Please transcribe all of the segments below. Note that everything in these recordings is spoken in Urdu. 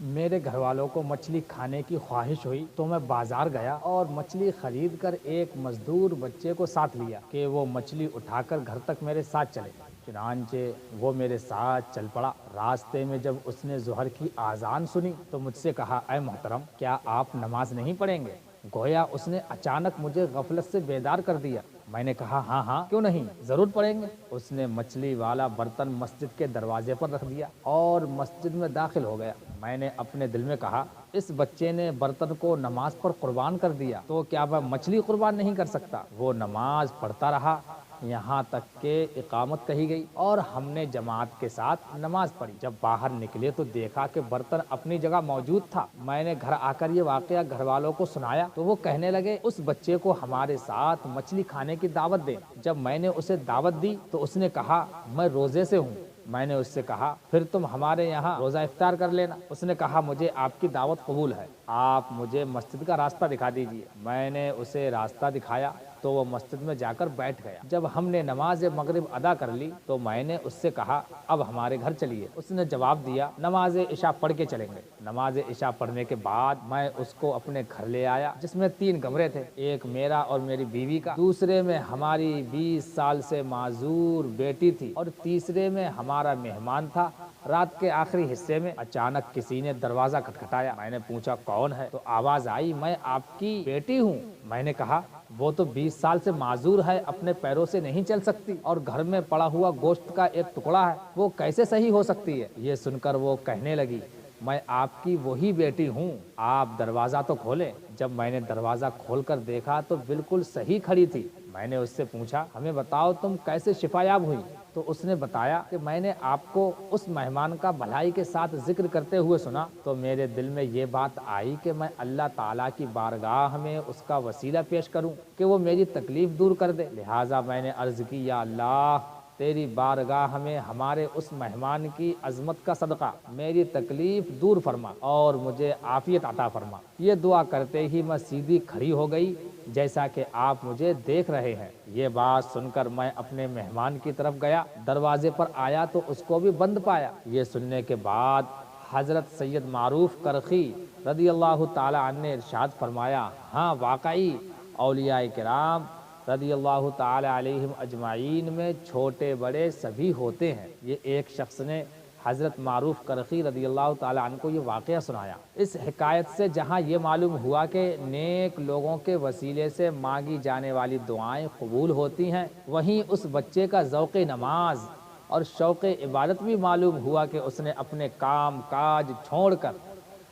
میرے گھر والوں کو مچھلی کھانے کی خواہش ہوئی تو میں بازار گیا اور مچھلی خرید کر ایک مزدور بچے کو ساتھ لیا کہ وہ مچھلی اٹھا کر گھر تک میرے ساتھ چلے۔ چنانچہ وہ میرے ساتھ چل پڑا۔ راستے میں جب اس نے ظہر کی اذان سنی تو مجھ سے کہا، اے محترم، کیا آپ نماز نہیں پڑھیں گے؟ گویا اس نے اچانک مجھے غفلت سے بیدار کر دیا۔ میں نے کہا، ہاں ہاں کیوں نہیں، ضرور پڑھیں گے۔ اس نے مچھلی والا برتن مسجد کے دروازے پر رکھ دیا اور مسجد میں داخل ہو گیا۔ میں نے اپنے دل میں کہا، اس بچے نے برتن کو نماز پر قربان کر دیا تو کیا میں مچھلی قربان نہیں کر سکتا؟ وہ نماز پڑھتا رہا یہاں تک کہ اقامت کہی گئی اور ہم نے جماعت کے ساتھ نماز پڑھی۔ جب باہر نکلے تو دیکھا کہ برتن اپنی جگہ موجود تھا۔ میں نے گھر آ کر یہ واقعہ گھر والوں کو سنایا تو وہ کہنے لگے، اس بچے کو ہمارے ساتھ مچھلی کھانے کی دعوت دے۔ جب میں نے اسے دعوت دی تو اس نے کہا، میں روزے سے ہوں۔ میں نے اس سے کہا، پھر تم ہمارے یہاں روزہ افطار کر لینا۔ اس نے کہا، مجھے آپ کی دعوت قبول ہے، آپ مجھے مسجد کا راستہ دکھا دیجیے۔ میں نے اسے راستہ دکھایا تو وہ مسجد میں جا کر بیٹھ گیا۔ جب ہم نے نماز مغرب ادا کر لی تو میں نے اس سے کہا، اب ہمارے گھر چلیے۔ اس نے جواب دیا، نماز عشاء پڑھ کے چلیں گے۔ نماز عشاء پڑھنے کے بعد میں اس کو اپنے گھر لے آیا، جس میں 3 کمرے تھے، ایک میرا اور میری بیوی کا، دوسرے میں ہماری 20 سال سے معذور بیٹی تھی اور تیسرے میں ہمارا مہمان تھا۔ رات کے آخری حصے میں اچانک کسی نے دروازہ کھٹکھٹایا۔ میں نے پوچھا، کون ہے؟ تو آواز آئی، میں آپ کی بیٹی ہوں۔ میں نے کہا، وہ تو 20 سال سے معذور ہے، اپنے پیروں سے نہیں چل سکتی اور گھر میں پڑا ہوا گوشت کا ایک ٹکڑا ہے، وہ کیسے صحیح ہو سکتی ہے؟ یہ سن کر وہ کہنے لگی، میں آپ کی وہی بیٹی ہوں، آپ دروازہ تو کھولیں۔ جب میں نے دروازہ کھول کر دیکھا تو بالکل صحیح کھڑی تھی۔ میں نے اس سے پوچھا، ہمیں بتاؤ تم کیسے شفایاب ہوئی؟ تو اس نے بتایا کہ میں نے آپ کو اس مہمان کا بھلائی کے ساتھ ذکر کرتے ہوئے سنا تو میرے دل میں یہ بات آئی کہ میں اللہ تعالیٰ کی بارگاہ میں اس کا وسیلہ پیش کروں کہ وہ میری تکلیف دور کر دے۔ لہٰذا میں نے عرض کی، یا اللہ، تیری بارگاہ میں ہمارے اس مہمان کی عظمت کا صدقہ میری تکلیف دور فرما اور مجھے عافیت عطا فرما۔ یہ دعا کرتے ہی میں سیدھی کھڑی ہو گئی جیسا کہ آپ مجھے دیکھ رہے ہیں۔ یہ بات سن کر میں اپنے مہمان کی طرف گیا، دروازے پر آیا تو اس کو بھی بند پایا۔ یہ سننے کے بعد حضرت سید معروف کرخی رضی اللہ تعالی عنہ نے ارشاد فرمایا، ہاں واقعی اولیاء کرام رضی اللہ تعالی علیہم اجمعین میں چھوٹے بڑے سبھی ہوتے ہیں۔ یہ ایک شخص نے حضرت معروف کرخی رضی اللہ تعالی عنہ کو یہ واقعہ سنایا۔ اس حکایت سے جہاں یہ معلوم ہوا کہ نیک لوگوں کے وسیلے سے مانگی جانے والی دعائیں قبول ہوتی ہیں، وہیں اس بچے کا ذوق نماز اور شوق عبادت بھی معلوم ہوا کہ اس نے اپنے کام کاج چھوڑ کر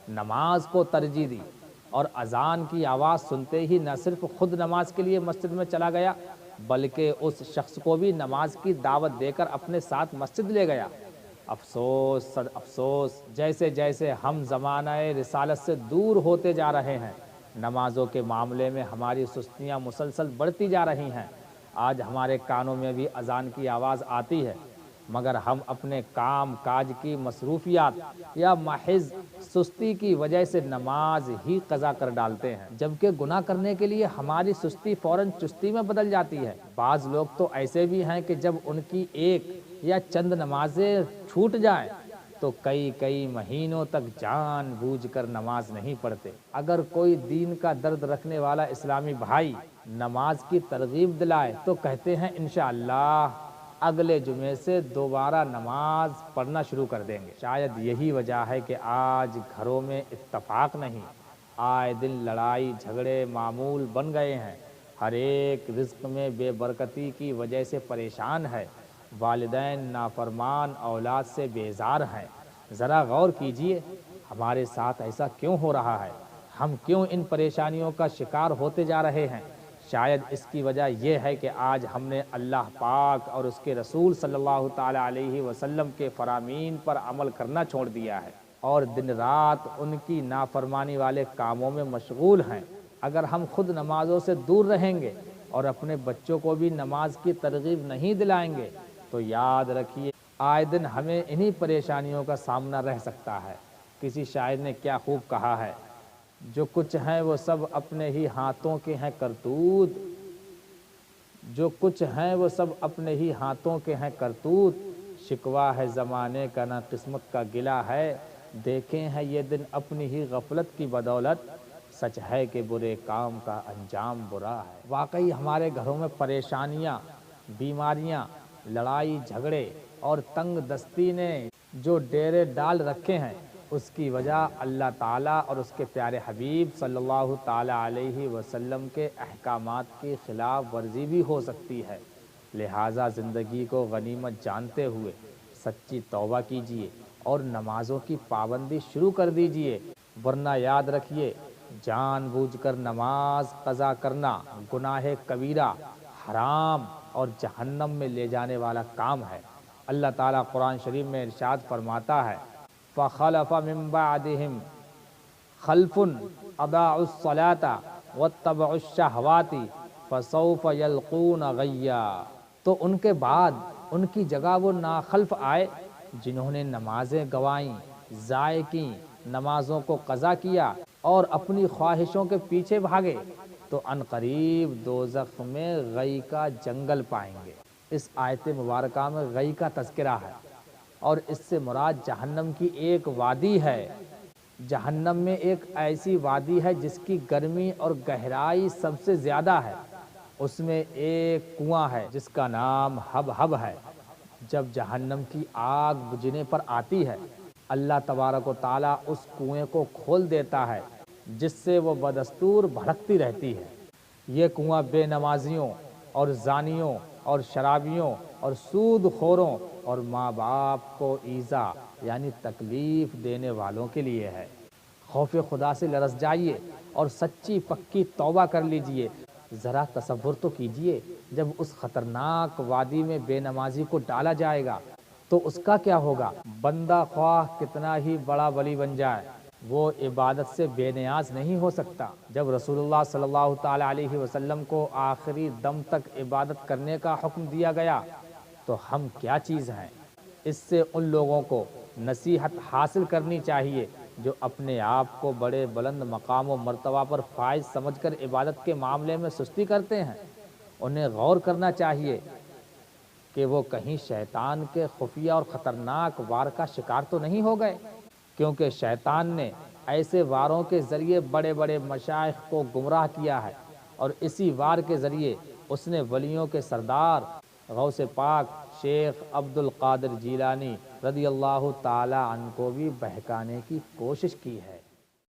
نماز کو ترجیح دی اور اذان کی آواز سنتے ہی نہ صرف خود نماز کے لیے مسجد میں چلا گیا بلکہ اس شخص کو بھی نماز کی دعوت دے کر اپنے ساتھ مسجد لے گیا۔ افسوس صد افسوس، جیسے جیسے ہم زمانہ رسالت سے دور ہوتے جا رہے ہیں، نمازوں کے معاملے میں ہماری سستیاں مسلسل بڑھتی جا رہی ہیں۔ آج ہمارے کانوں میں بھی اذان کی آواز آتی ہے، مگر ہم اپنے کام کاج کی مصروفیات یا محض سستی کی وجہ سے نماز ہی قضا کر ڈالتے ہیں، جبکہ گناہ کرنے کے لیے ہماری سستی فوراً چستی میں بدل جاتی ہے۔ بعض لوگ تو ایسے بھی ہیں کہ جب ان کی ایک یا چند نمازیں چھوٹ جائیں تو کئی مہینوں تک جان بوجھ کر نماز نہیں پڑھتے۔ اگر کوئی دین کا درد رکھنے والا اسلامی بھائی نماز کی ترغیب دلائے تو کہتے ہیں انشاءاللہ اگلے جمعے سے دوبارہ نماز پڑھنا شروع کر دیں گے۔ شاید یہی وجہ ہے کہ آج گھروں میں اتفاق نہیں، آئے دن لڑائی جھگڑے معمول بن گئے ہیں، ہر ایک رزق میں بے برکتی کی وجہ سے پریشان ہے، والدین نافرمان اولاد سے بیزار ہیں۔ ذرا غور کیجئے ہمارے ساتھ ایسا کیوں ہو رہا ہے؟ ہم کیوں ان پریشانیوں کا شکار ہوتے جا رہے ہیں؟ شاید اس کی وجہ یہ ہے کہ آج ہم نے اللہ پاک اور اس کے رسول صلی اللہ تعالی علیہ وسلم کے فرامین پر عمل کرنا چھوڑ دیا ہے اور دن رات ان کی نافرمانی والے کاموں میں مشغول ہیں۔ اگر ہم خود نمازوں سے دور رہیں گے اور اپنے بچوں کو بھی نماز کی ترغیب نہیں دلائیں گے تو یاد رکھیے آئے دن ہمیں انہی پریشانیوں کا سامنا رہ سکتا ہے۔ کسی شاعر نے کیا خوب کہا ہے، جو کچھ ہیں وہ سب اپنے ہی ہاتھوں کے ہیں کرتوت، جو کچھ ہیں وہ سب اپنے ہی ہاتھوں کے ہیں کرتوت، شکوہ ہے زمانے کا نہ قسمت کا گلہ ہے، دیکھیں ہیں یہ دن اپنی ہی غفلت کی بدولت، سچ ہے کہ برے کام کا انجام برا ہے۔ واقعی ہمارے گھروں میں پریشانیاں، بیماریاں، لڑائی جھگڑے اور تنگ دستی نے جو ڈیرے ڈال رکھے ہیں، اس کی وجہ اللہ تعالیٰ اور اس کے پیارے حبیب صلی اللہ تعالیٰ علیہ وسلم کے احکامات کی خلاف ورزی بھی ہو سکتی ہے۔ لہٰذا زندگی کو غنیمت جانتے ہوئے سچی توبہ کیجیے اور نمازوں کی پابندی شروع کر دیجیے، ورنہ یاد رکھیے جان بوجھ کر نماز قضا کرنا گناہ کبیرہ، حرام اور جہنم میں لے جانے والا کام ہے۔ اللہ تعالیٰ قرآن شریف میں ارشاد فرماتا ہے فَخَلَفَ مِن بَعْدِهِمْ خَلْفٌ أَضَاعُوا الصَّلَاةَ وَاتَّبَعُوا الشَّهَوَاتِ فَسَوْفَ يَلْقُونَ غَيًّا۔ تو ان کے بعد ان کی جگہ وہ ناخلف آئے جنہوں نے نمازیں گوائیں، ضائع کیں، نمازوں کو قضا کیا اور اپنی خواہشوں کے پیچھے بھاگے، تو عنقریب دوزخ میں غی کا جنگل پائیں گے۔ اس آیت مبارکہ میں غی کا تذکرہ ہے اور اس سے مراد جہنم کی ایک وادی ہے۔ جہنم میں ایک ایسی وادی ہے جس کی گرمی اور گہرائی سب سے زیادہ ہے۔ اس میں ایک کنواں ہے جس کا نام حب ہے۔ جب جہنم کی آگ بجھنے پر آتی ہے، اللہ تبارک و تعالیٰ اس کنویں کو کھول دیتا ہے جس سے وہ بدستور بھڑکتی رہتی ہے۔ یہ کنواں بے نمازیوں اور زانیوں اور شرابیوں اور سود خوروں اور ماں باپ کو ایذا یعنی تکلیف دینے والوں کے لیے ہے۔ خوف خدا سے لرز جائیے اور سچی پکی توبہ کر لیجئے۔ ذرا تصور تو کیجئے جب اس خطرناک وادی میں بے نمازی کو ڈالا جائے گا تو اس کا کیا ہوگا؟ بندہ خواہ کتنا ہی بڑا ولی بن جائے، وہ عبادت سے بے نیاز نہیں ہو سکتا۔ جب رسول اللہ صلی اللہ تعالیٰ علیہ وسلم کو آخری دم تک عبادت کرنے کا حکم دیا گیا تو ہم کیا چیز ہیں؟ اس سے ان لوگوں کو نصیحت حاصل کرنی چاہیے جو اپنے آپ کو بڑے بلند مقام و مرتبہ پر فائز سمجھ کر عبادت کے معاملے میں سستی کرتے ہیں۔ انہیں غور کرنا چاہیے کہ وہ کہیں شیطان کے خفیہ اور خطرناک وار کا شکار تو نہیں ہو گئے، کیونکہ شیطان نے ایسے واروں کے ذریعے بڑے بڑے مشائخ کو گمراہ کیا ہے، اور اسی وار کے ذریعے اس نے ولیوں کے سردار غوث پاک شیخ عبد القادر جیلانی رضی اللہ تعالی عنہ کو بھی بہکانے کی کوشش کی ہے۔